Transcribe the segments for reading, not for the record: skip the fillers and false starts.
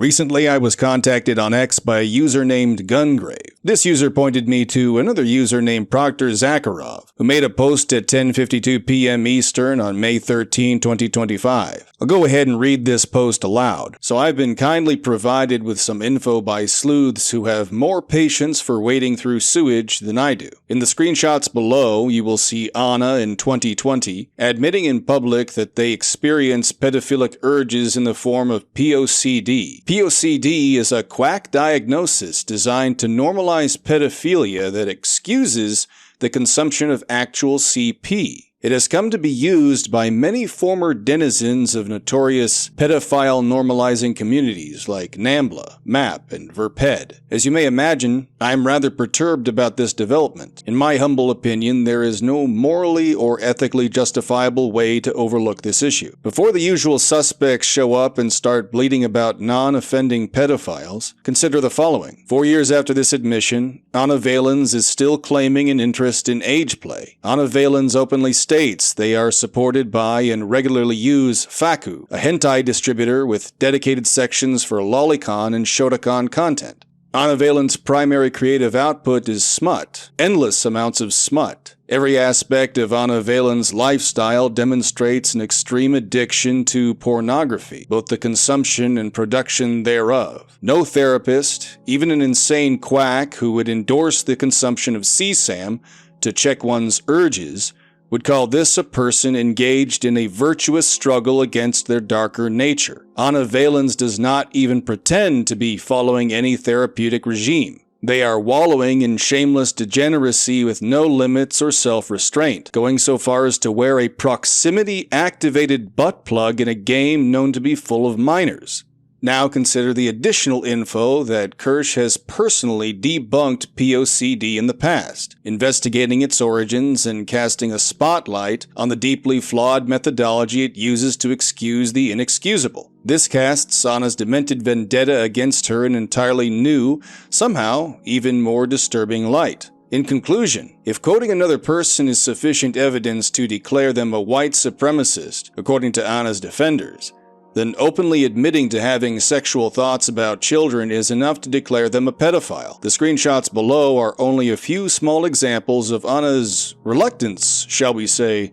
Recently, I was contacted on X by a user named Gungrave. This user pointed me to another user named Proctor Zakharov, who made a post at 10:52 p.m. Eastern on May 13, 2025. I'll go ahead and read this post aloud. So I've been kindly provided with some info by sleuths who have more patience for wading through sewage than I do. In the screenshots below, you will see Ana in 2020 admitting in public that they experience pedophilic urges in the form of POCD. POCD is a quack diagnosis designed to normalize pedophilia that excuses the consumption of actual CP. It has come to be used by many former denizens of notorious pedophile normalizing communities like NAMBLA, MAP, and VERPED. As you may imagine, I am rather perturbed about this development. In my humble opinion, there is no morally or ethically justifiable way to overlook this issue. Before the usual suspects show up and start bleating about non-offending pedophiles, consider the following. 4 years after this admission, Ana Valens is still claiming an interest in age play. Ana Valens openly states they are supported by and regularly use Faku, a hentai distributor with dedicated sections for lolicon and shotacon content. Ana Valens' primary creative output is smut, endless amounts of smut. Every aspect of Ana Valens' lifestyle demonstrates an extreme addiction to pornography, both the consumption and production thereof. No therapist, even an insane quack who would endorse the consumption of CSAM to check one's urges, would call this a person engaged in a virtuous struggle against their darker nature. Ana Valens does not even pretend to be following any therapeutic regime. They are wallowing in shameless degeneracy with no limits or self-restraint, going so far as to wear a proximity-activated butt plug in a game known to be full of minors. Now consider the additional info that Kirsche has personally debunked POCD in the past, investigating its origins and casting a spotlight on the deeply flawed methodology it uses to excuse the inexcusable. This casts Ana's demented vendetta against her in an entirely new, somehow even more disturbing light. In conclusion, if quoting another person is sufficient evidence to declare them a white supremacist, according to Ana's defenders, then openly admitting to having sexual thoughts about children is enough to declare them a pedophile. The screenshots below are only a few small examples of Ana's reluctance, shall we say,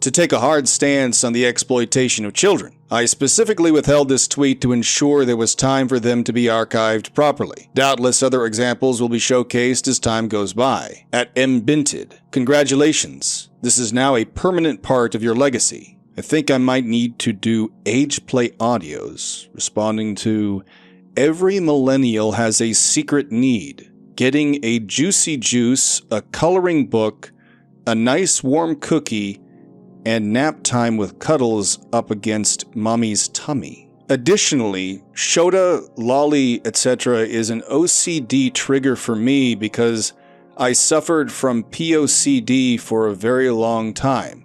to take a hard stance on the exploitation of children. I specifically withheld this tweet to ensure there was time for them to be archived properly. Doubtless other examples will be showcased as time goes by. At mbinted, congratulations. This is now a permanent part of your legacy. I think I might need to do age play audios, responding to every millennial has a secret need, getting a juicy juice, a coloring book, a nice warm cookie, and nap time with cuddles up against mommy's tummy. Additionally, Shota, Lolly, etc. is an OCD trigger for me because I suffered from POCD for a very long time.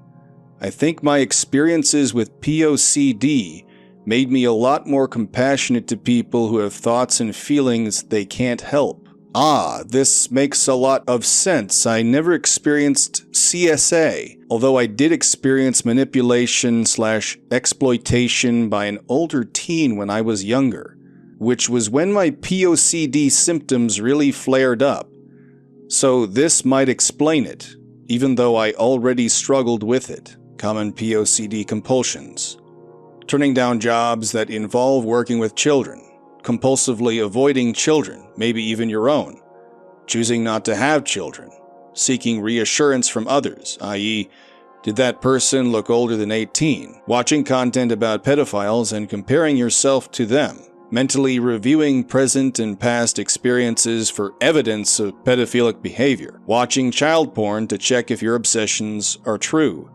I think my experiences with POCD made me a lot more compassionate to people who have thoughts and feelings they can't help. This makes a lot of sense. I never experienced CSA, although I did experience manipulation/exploitation by an older teen when I was younger, which was when my POCD symptoms really flared up. So this might explain it, even though I already struggled with it. Common POCD compulsions: turning down jobs that involve working with children, compulsively avoiding children, maybe even your own, choosing not to have children, seeking reassurance from others, i.e., did that person look older than 18, watching content about pedophiles and comparing yourself to them, mentally reviewing present and past experiences for evidence of pedophilic behavior, watching child porn to check if your obsessions are true.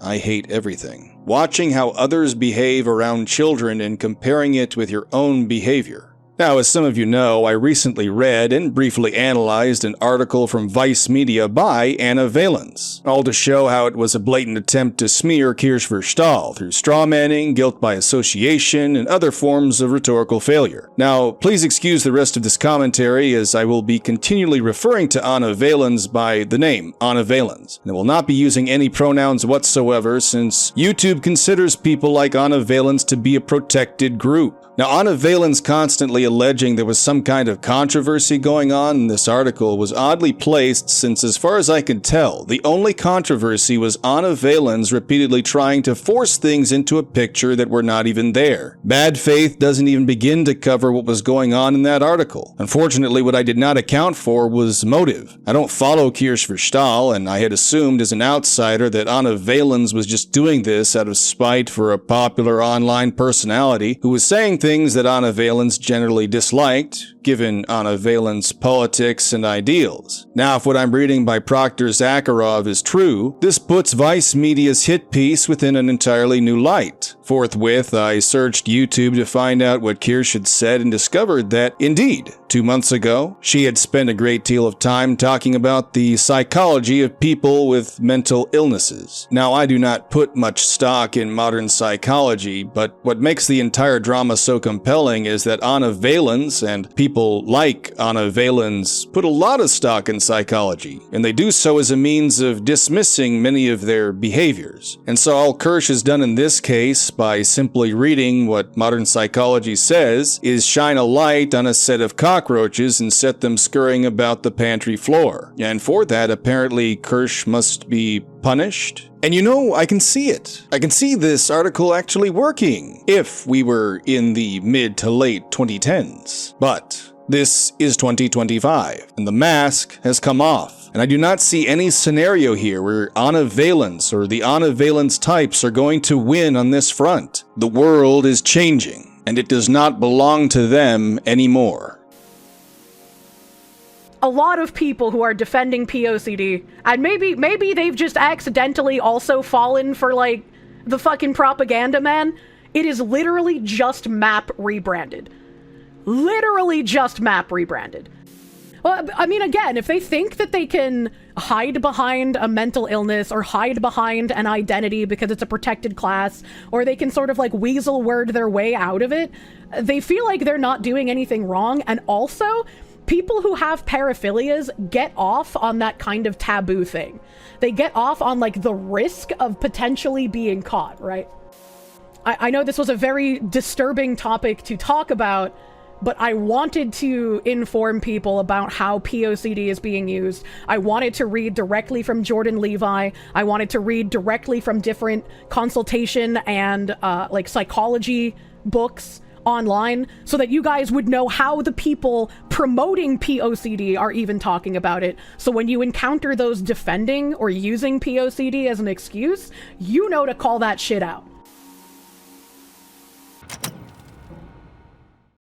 I hate everything. Watching how others behave around children and comparing it with your own behavior. Now, as some of you know, I recently read and briefly analyzed an article from Vice Media by Ana Valens, all to show how it was a blatant attempt to smear Kirsche Verstahl through strawmanning, guilt by association, and other forms of rhetorical failure. Now, please excuse the rest of this commentary as I will be continually referring to Ana Valens by the name Ana Valens, and I will not be using any pronouns whatsoever since YouTube considers people like Ana Valens to be a protected group. Now, Ana Valens constantly alleging there was some kind of controversy going on in this article was oddly placed since, as far as I could tell, the only controversy was Ana Valens repeatedly trying to force things into a picture that were not even there. Bad faith doesn't even begin to cover what was going on in that article. Unfortunately, what I did not account for was motive. I don't follow Kirsche Verstahl, and I had assumed as an outsider that Ana Valens was just doing this out of spite for a popular online personality who was saying things that Ana Valens generally disliked, given Ana Valens' politics and ideals. Now, if what I'm reading by Proctor Zakharov is true, this puts Vice Media's hit piece within an entirely new light. Forthwith, I searched YouTube to find out what Kirsche had said and discovered that, indeed, 2 months ago, she had spent a great deal of time talking about the psychology of people with mental illnesses. Now, I do not put much stock in modern psychology, but what makes the entire drama so compelling is that Ana Valens and people like Ana Valens put a lot of stock in psychology, and they do so as a means of dismissing many of their behaviors. And so all Kirsche has done in this case, by simply reading what modern psychology says, is shine a light on a set of cockroaches and set them scurrying about the pantry floor. And for that, apparently Kirsche must be punished. And you know, I can see it. I can see this article actually working if we were in the mid to late 2010s. But this is 2025, and the mask has come off. And I do not see any scenario here where Ana Valens or the Ana Valens types are going to win on this front. The world is changing, and it does not belong to them anymore. A lot of people who are defending POCD, and maybe they've just accidentally also fallen for, like, the fucking propaganda man. It is literally just MAP rebranded. Literally just MAP rebranded. Well, I mean, again, if they think that they can hide behind a mental illness or hide behind an identity because it's a protected class, or they can sort of like weasel word their way out of it, they feel like they're not doing anything wrong. And also, people who have paraphilias get off on that kind of taboo thing. They get off on like the risk of potentially being caught, right? I know this was a very disturbing topic to talk about, but I wanted to inform people about how POCD is being used. I wanted to read directly from Jordan Levi. I wanted to read directly from different consultation and like psychology books online so that you guys would know how the people promoting POCD are even talking about it. So when you encounter those defending or using POCD as an excuse, you know to call that shit out.